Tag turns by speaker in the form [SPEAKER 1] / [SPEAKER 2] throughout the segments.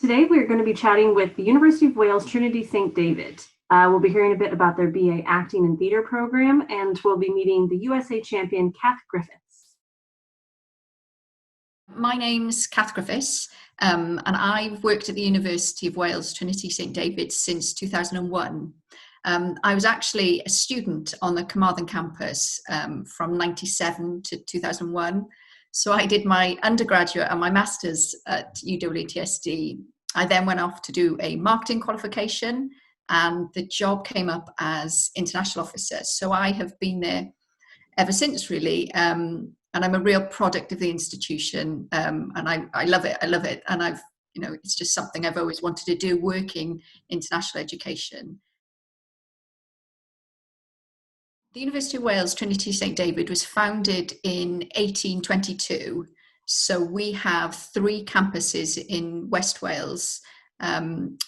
[SPEAKER 1] Today, we're going to be chatting with the University of Wales Trinity St. David. We'll be hearing a bit about their BA Acting and Theatre program, and we'll be meeting the USA champion, Kath Griffiths.
[SPEAKER 2] My name's Kath Griffiths, and I've worked at the University of Wales Trinity St. David since 2001. I was actually a student on the Carmarthen campus from 97 to 2001. So I did my undergraduate and my master's at UWTSD. I then went off to do a marketing qualification, and the job came up as international officer. So I have been there ever since, really. And I'm a real product of the institution, and I love it. I love it. And it's just something I've always wanted to do, working international education. The University of Wales Trinity St. David was founded in 1822. So we have 3 campuses in West Wales.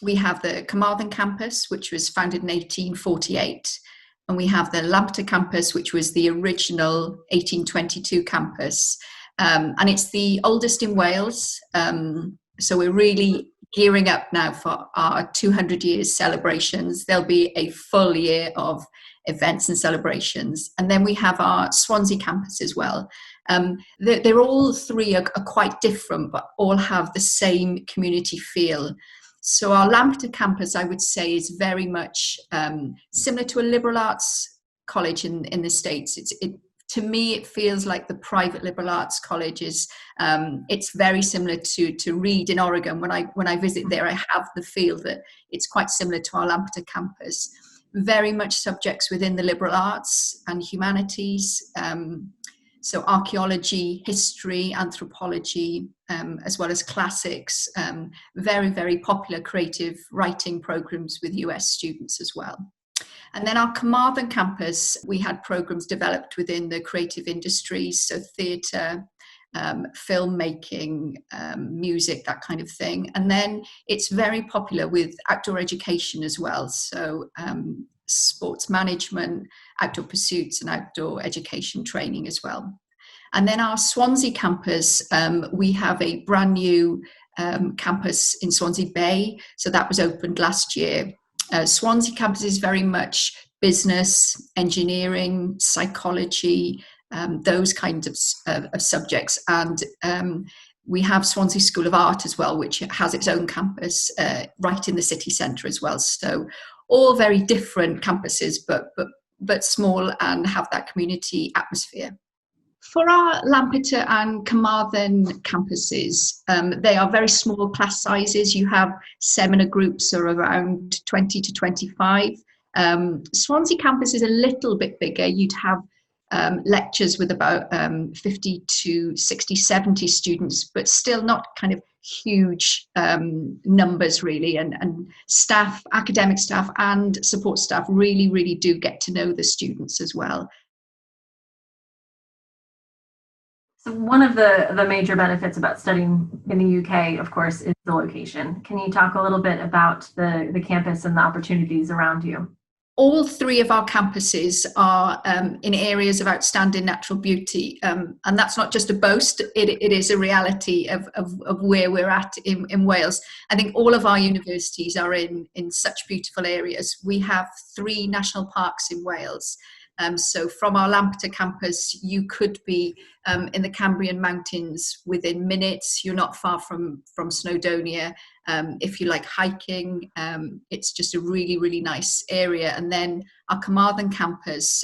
[SPEAKER 2] We have the Carmarthen campus, which was founded in 1848. And we have the Lampeter campus, which was the original 1822 campus. And it's the oldest in Wales. So we're really gearing up now for our 200 years celebrations. There'll be a full year of events and celebrations. And then we have our Swansea campus as well. They're all 3 are quite different, but all have the same community feel. So our Lampeter campus, I would say, is very much similar to a liberal arts college in the States. To me, it feels like the private liberal arts colleges. It's very similar to Reed in Oregon. When I visit there, I have the feel that it's quite similar to our Lampeter campus. Very much subjects within the liberal arts and humanities. So archaeology, history, anthropology, as well as classics. Very, very popular creative writing programs with US students as well. And then our Carmarthen campus, we had programs developed within the creative industries, so theatre, filmmaking, music, that kind of thing. And then it's very popular with outdoor education as well. So sports management, outdoor pursuits, and outdoor education training as well. And then our Swansea campus, we have a brand new campus in Swansea Bay. So that was opened last year. Swansea campus is very much business, engineering, psychology, those kinds of subjects. And we have Swansea School of Art as well, which has its own campus right in the city centre as well. So all very different campuses, but small and have that community atmosphere. For our Lampeter and Carmarthen campuses, they are very small class sizes. You have seminar groups are around 20 to 25. Swansea campus is a little bit bigger. You'd have lectures with about 50 to 60, 70 students, but still not kind of huge numbers really. And staff, academic staff and support staff really, really do get to know the students as well.
[SPEAKER 1] So one of the major benefits about studying in the UK, of course, is the location. Can you talk a little bit about the campus and the opportunities around you?
[SPEAKER 2] All 3 of our campuses are in areas of outstanding natural beauty. And that's not just a boast, it is a reality of where we're at in Wales. I think all of our universities are in such beautiful areas. We have 3 national parks in Wales. So from our Lampeter campus, you could be in the Cambrian Mountains within minutes. You're not far from Snowdonia. If you like hiking, it's just a really, really nice area. And then our Carmarthen campus,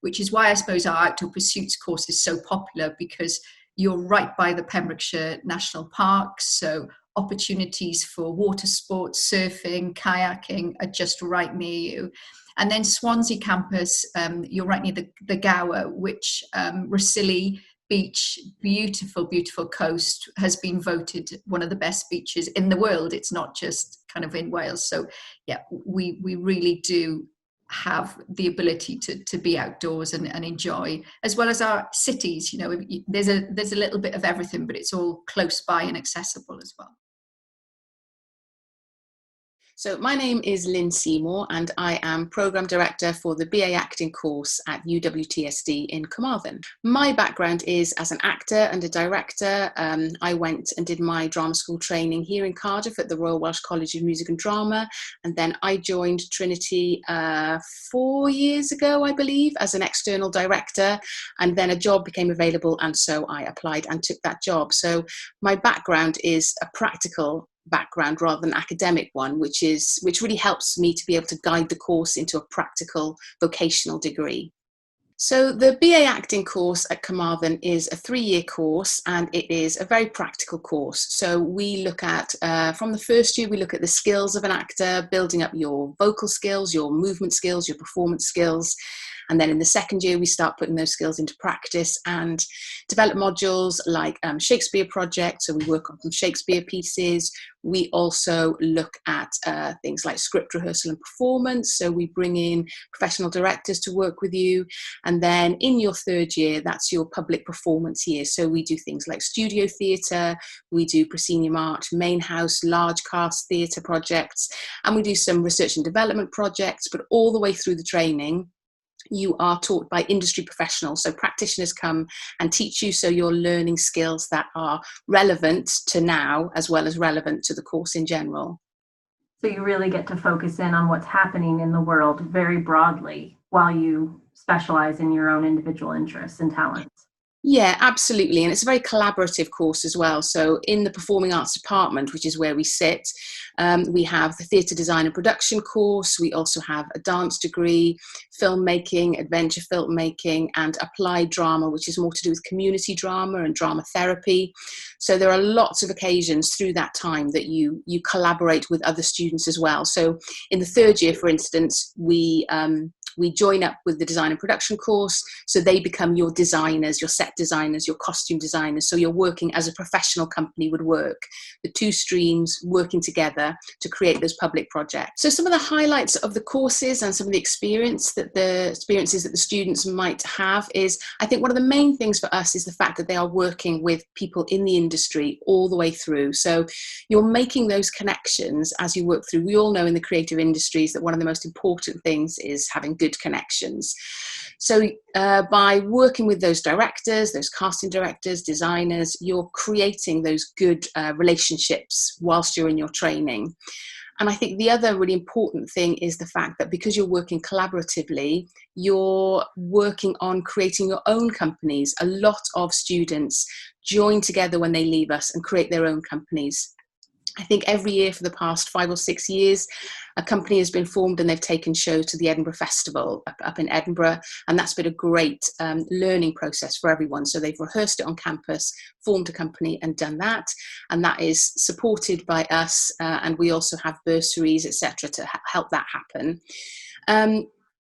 [SPEAKER 2] which is why I suppose our outdoor pursuits course is so popular, because you're right by the Pembrokeshire National Park. So opportunities for water sports, surfing, kayaking are just right near you. And then Swansea campus, you're right near the Gower, which Rosili Beach, beautiful, beautiful coast, has been voted one of the best beaches in the world. It's not just kind of in Wales. So yeah, we really do have the ability to be outdoors and enjoy, as well as our cities. You know, there's a little bit of everything, but it's all close by and accessible as well.
[SPEAKER 3] So my name is Lynn Seymour and I am Programme Director for the BA Acting course at UWTSD in Carmarthen. My background is as an actor and a director. I went and did my drama school training here in Cardiff at the Royal Welsh College of Music and Drama, and then I joined Trinity 4 years ago, I believe, as an external director, and then a job became available and so I applied and took that job. So my background is a practical background rather than academic one, which really helps me to be able to guide the course into a practical vocational degree. So the BA Acting course at Carmarthen is a 3-year course and it is a very practical course. So we look at, from the first year, we look at the skills of an actor, building up your vocal skills, your movement skills, your performance skills. And then in the second year, we start putting those skills into practice and develop modules like Shakespeare projects. So we work on some Shakespeare pieces. We also look at things like script rehearsal and performance. So we bring in professional directors to work with you. And then in your third year, that's your public performance year. So we do things like studio theatre, we do proscenium art, main house, large cast theatre projects, and we do some research and development projects, but all the way through the training, you are taught by industry professionals. So practitioners come and teach you, so you're learning skills that are relevant to now as well as relevant to the course in general.
[SPEAKER 1] So you really get to focus in on what's happening in the world very broadly while you specialize in your own individual interests and talents.
[SPEAKER 3] Yeah, absolutely. And it's a very collaborative course as well. So in the Performing Arts Department, which is where we sit, we have the Theatre Design and Production course. We also have a dance degree, filmmaking, adventure filmmaking, and applied drama, which is more to do with community drama and drama therapy. So there are lots of occasions through that time that you collaborate with other students as well. So in the third year, for instance, we join up with the design and production course, so they become your designers, your set designers, your costume designers. So you're working as a professional company would work, the two streams working together to create those public projects. So some of the highlights of the courses and some of the experiences that the students might have is, I think one of the main things for us is the fact that they are working with people in the industry all the way through. So you're making those connections as you work through. We all know in the creative industries that one of the most important things is having good connections. So by working with those directors, those casting directors, designers, you're creating those good relationships whilst you're in your training. And I think the other really important thing is the fact that because you're working collaboratively, you're working on creating your own companies. A lot of students join together when they leave us and create their own companies. I think every year for the past 5 or 6 years, a company has been formed and they've taken shows to the Edinburgh Festival up in Edinburgh. And that's been a great learning process for everyone. So they've rehearsed it on campus, formed a company and done that. And that is supported by us. And we also have bursaries, etc., to help that happen.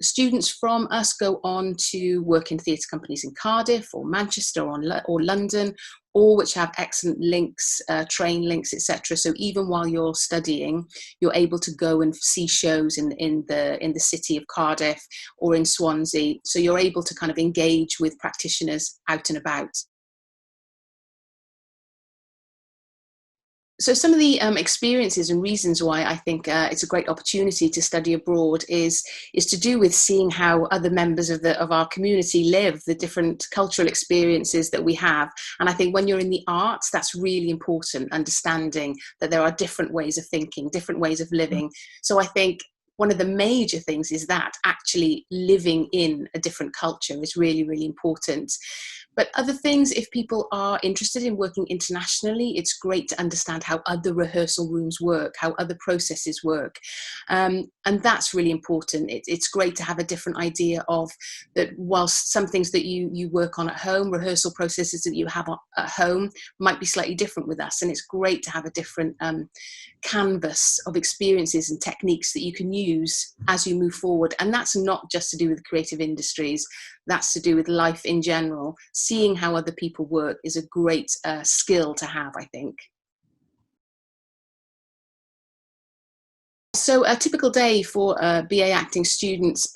[SPEAKER 3] Students from us go on to work in theatre companies in Cardiff or Manchester or London, all which have excellent links, train links, etc. So even while you're studying, you're able to go and see shows in the city of Cardiff or in Swansea. So you're able to kind of engage with practitioners out and about. So some of the experiences and reasons why I think it's a great opportunity to study abroad is to do with seeing how other members of our community live, the different cultural experiences that we have. And I think when you're in the arts, that's really important, understanding that there are different ways of thinking, different ways of living. So I think one of the major things is that actually living in a different culture is really, really important. But other things, if people are interested in working internationally, it's great to understand how other rehearsal rooms work, how other processes work. And that's really important. It's great to have a different idea of that whilst some things that you work on at home, rehearsal processes that you have at home might be slightly different with us. And it's great to have a different canvas of experiences and techniques that you can use as you move forward. And that's not just to do with creative industries, that's to do with life in general. Seeing how other people work is a great skill to have, I think. So a typical day for BA acting students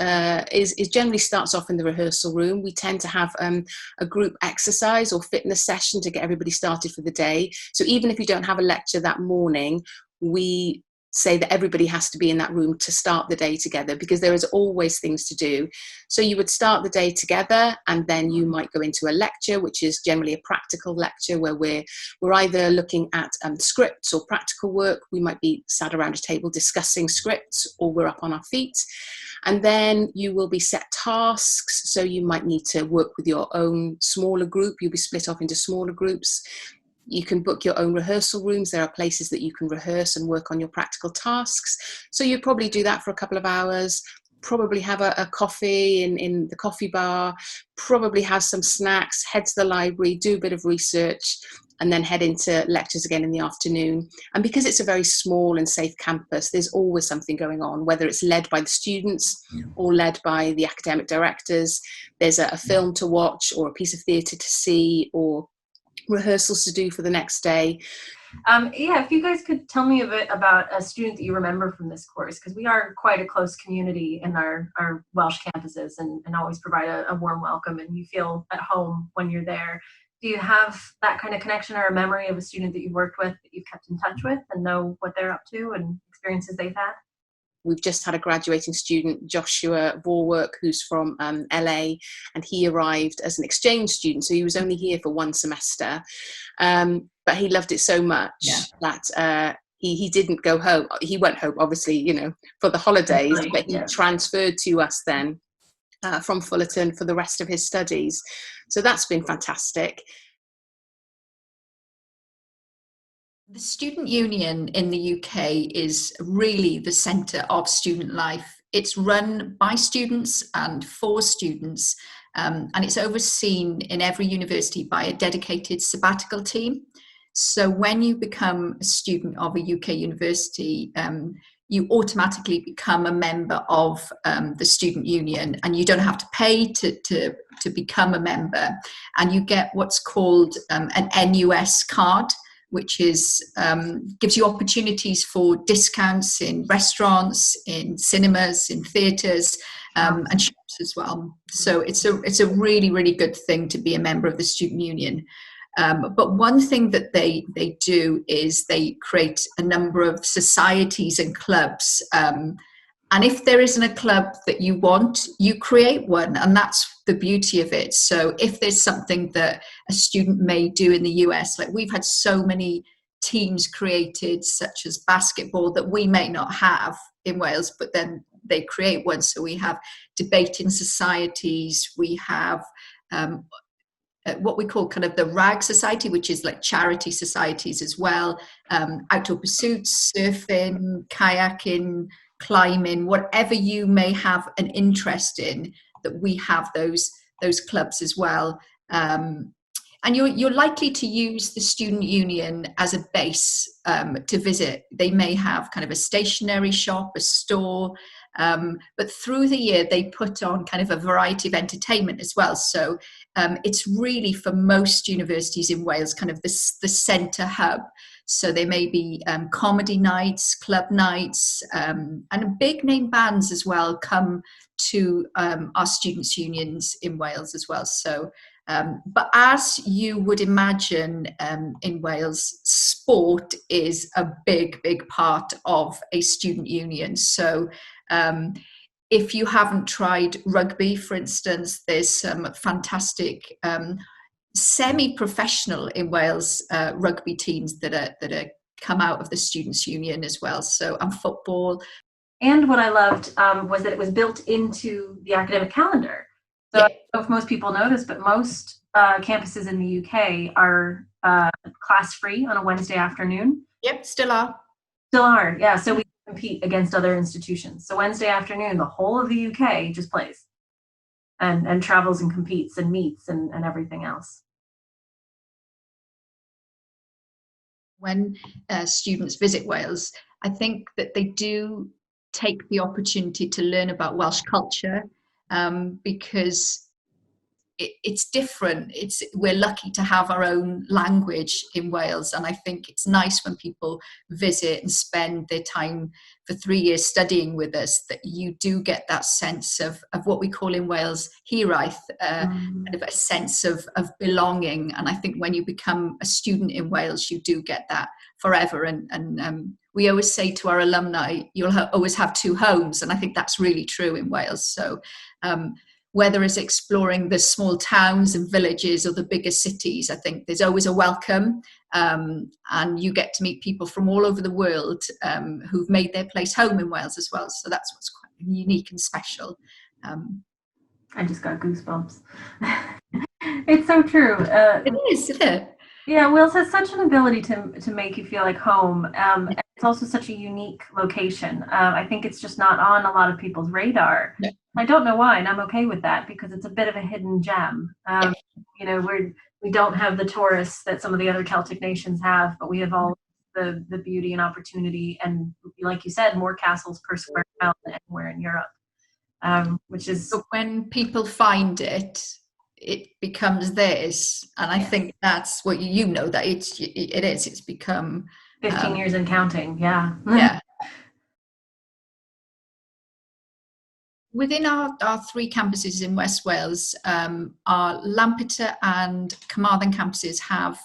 [SPEAKER 3] is generally starts off in the rehearsal room. We tend to have a group exercise or fitness session to get everybody started for the day. So even if you don't have a lecture that morning, we say that everybody has to be in that room to start the day together, because there is always things to do. So you would start the day together, and then you might go into a lecture, which is generally a practical lecture where we're either looking at scripts or practical work. We might be sat around a table discussing scripts, or we're up on our feet. And then you will be set tasks. So you might need to work with your own smaller group. You'll be split off into smaller groups. You can book your own rehearsal rooms. There are places that you can rehearse and work on your practical tasks. So you probably do that for a couple of hours, probably have a coffee in the coffee bar, probably have some snacks, head to the library, do a bit of research, and then head into lectures again in the afternoon. And because it's a very small and safe campus, there's always something going on, whether it's led by the students or led by the academic directors. There's a film to watch, or a piece of theatre to see, or rehearsals to do for the next day.
[SPEAKER 1] Yeah, if you guys could tell me a bit about a student that you remember from this course, because we are quite a close community in our Welsh campuses, and always provide a warm welcome, and you feel at home when you're there. Do you have that kind of connection or a memory of a student that you've worked with that you've kept in touch with and know what they're up to and experiences they've had?
[SPEAKER 3] We've just had a graduating student, Joshua Vorwerk, who's from LA, and he arrived as an exchange student, so he was only here for one semester, but he loved it so much that he didn't go home. He went home, obviously, for the holidays, but he transferred to us then from Fullerton for the rest of his studies. So that's been fantastic.
[SPEAKER 2] The student union in the UK is really the centre of student life. It's run by students and for students, and it's overseen in every university by a dedicated sabbatical team. So when you become a student of a UK university, you automatically become a member of the student union, and you don't have to pay to become a member. And you get what's called an NUS card, which is gives you opportunities for discounts in restaurants, in cinemas, in theatres, and shops as well. So it's a really, really good thing to be a member of the student union. But one thing that they do is they create a number of societies and clubs. And if there isn't a club that you want, you create one, and that's the beauty of it. So if there's something that a student may do in the US, like we've had so many teams created, such as basketball, that we may not have in Wales, but then they create one. So we have debating societies, we have what we call kind of the RAG society, which is like charity societies as well, outdoor pursuits, surfing, kayaking, climbing, whatever you may have an interest in, that we have those clubs as well. And you're likely to use the student union as a base to visit. They may have kind of a stationery shop, a store, but through the year they put on kind of a variety of entertainment as well. So it's really, for most universities in Wales, kind of the centre hub. So there may be comedy nights, club nights, and big name bands as well come to our students' unions in Wales as well. So, but as you would imagine, in Wales, sport is a big, big part of a student union. So if you haven't tried rugby, for instance, there's some fantastic semi-professional in Wales rugby teams that are come out of the students' union as well. So, and football.
[SPEAKER 1] And what I loved was that it was built into the academic calendar. So I don't know if most people know this, but most campuses in the UK are class-free on a Wednesday afternoon.
[SPEAKER 2] Yep, still are.
[SPEAKER 1] Still are, yeah. So we compete against other institutions. So Wednesday afternoon, the whole of the UK just plays and travels and competes and meets and everything else.
[SPEAKER 2] When students visit Wales, I think that they do take the opportunity to learn about Welsh culture, because it's different. We're lucky to have our own language in Wales, and I think it's nice when people visit and spend their time for 3 years studying with us, that you do get that sense of what we call in Wales hiraeth, kind of a sense of belonging. And I think when you become a student in Wales, you do get that forever. And we always say to our alumni, you'll always have two homes. And I think that's really true in Wales. So whether it's exploring the small towns and villages or the bigger cities, I think there's always a welcome, and you get to meet people from all over the world who've made their place home in Wales as well. So that's what's quite unique and special.
[SPEAKER 1] I just got goosebumps. It's so true.
[SPEAKER 2] It is, isn't it?
[SPEAKER 1] Yeah, Wales has such an ability to make you feel like home. And it's also such a unique location. I think it's just not on a lot of people's radar.
[SPEAKER 2] Yeah.
[SPEAKER 1] I don't know why, and I'm okay with that because it's a bit of a hidden gem. You know, we don't have the tourists that some of the other Celtic nations have, but we have all the beauty and opportunity, and like you said, more castles per square mile than anywhere in Europe. Which is,
[SPEAKER 2] but when people find it, it becomes theirs, and I think that's what you know, that it's become
[SPEAKER 1] 15 years and counting. Yeah.
[SPEAKER 2] Within our three campuses in West Wales, our Lampeter and Carmarthen campuses have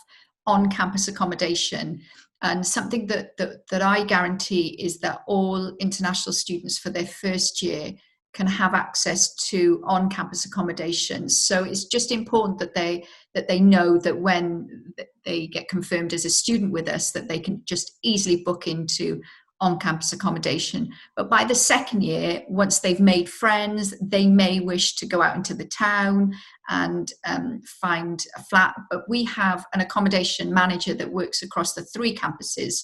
[SPEAKER 2] on-campus accommodation, and something that I guarantee is that all international students for their first year can have access to on-campus accommodation. So it's just important that they know that when they get confirmed as a student with us, that they can just easily book into on-campus accommodation. But by the second year, once they've made friends, they may wish to go out into the town and find a flat. But we have an accommodation manager that works across the three campuses.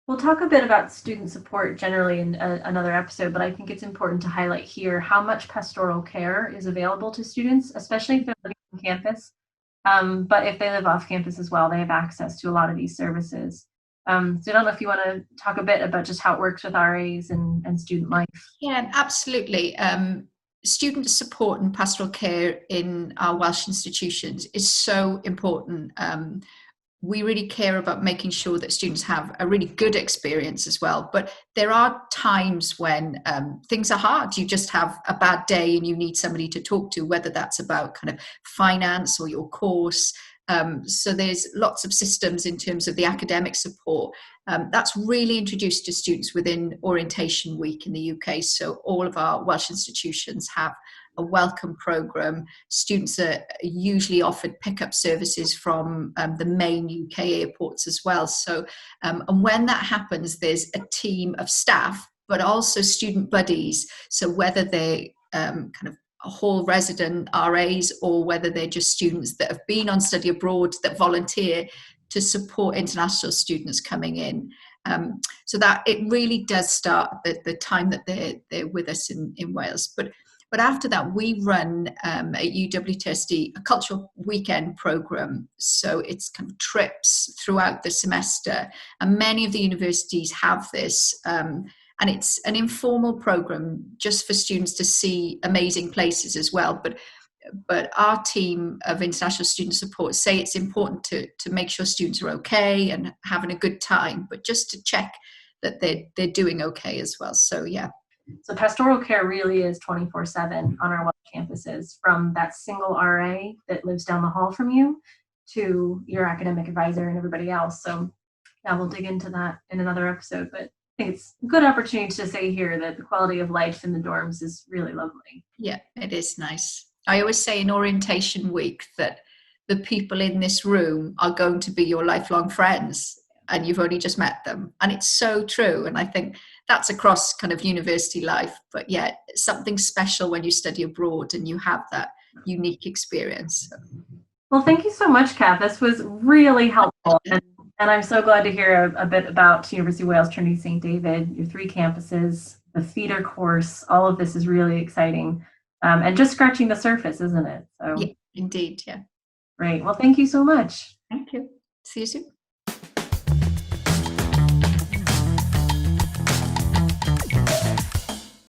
[SPEAKER 1] We'll talk a bit about student support generally in another episode, but I think it's important to highlight here how much pastoral care is available to students, especially if they're living on campus. But if they live off campus as well, they have access to a lot of these services. So I don't know if you want to talk a bit about just how it works with RAs and student life.
[SPEAKER 2] Yeah, absolutely. Student support and pastoral care in our Welsh institutions is so important. We really care about making sure that students have a really good experience as well. But there are times when things are hard. You just have a bad day and you need somebody to talk to, whether that's about kind of finance or your course. So there's lots of systems in terms of the academic support. That's really introduced to students within Orientation Week in the UK. So all of our Welsh institutions have a welcome programme. Students are usually offered pickup services from the main UK airports as well. So, and when that happens, there's a team of staff, but also student buddies. So whether they're kind of hall resident RAs or whether they're just students that have been on study abroad that volunteer to support international students coming in. So that it really does start at the time that they're with us in Wales. But after that, we run at UWTSD a cultural weekend programme. So it's kind of trips throughout the semester. And many of the universities have this. And it's an informal programme just for students to see amazing places as well. But our team of international student support say it's important to make sure students are okay and having a good time, but just to check that they're doing okay as well. So, yeah.
[SPEAKER 1] So pastoral care really is 24/7 on our Welsh campuses, from that single RA that lives down the hall from you to your academic advisor and everybody else. So yeah, we'll dig into that in another episode, but I think it's a good opportunity to say here that the quality of life in the dorms is really lovely.
[SPEAKER 2] Yeah, it is nice. I always say in Orientation Week that the people in this room are going to be your lifelong friends and you've only just met them. And it's so true. And I think that's across kind of university life. But yeah, it's something special when you study abroad and you have that unique experience.
[SPEAKER 1] Well, thank you so much, Kath. This was really helpful. And I'm so glad to hear a bit about University of Wales, Trinity St. David, your three campuses, the feeder course. All of this is really exciting. And just scratching the surface, isn't it? So,
[SPEAKER 2] yeah, indeed. Yeah.
[SPEAKER 1] Great. Well, thank you so much.
[SPEAKER 2] Thank you. See you soon.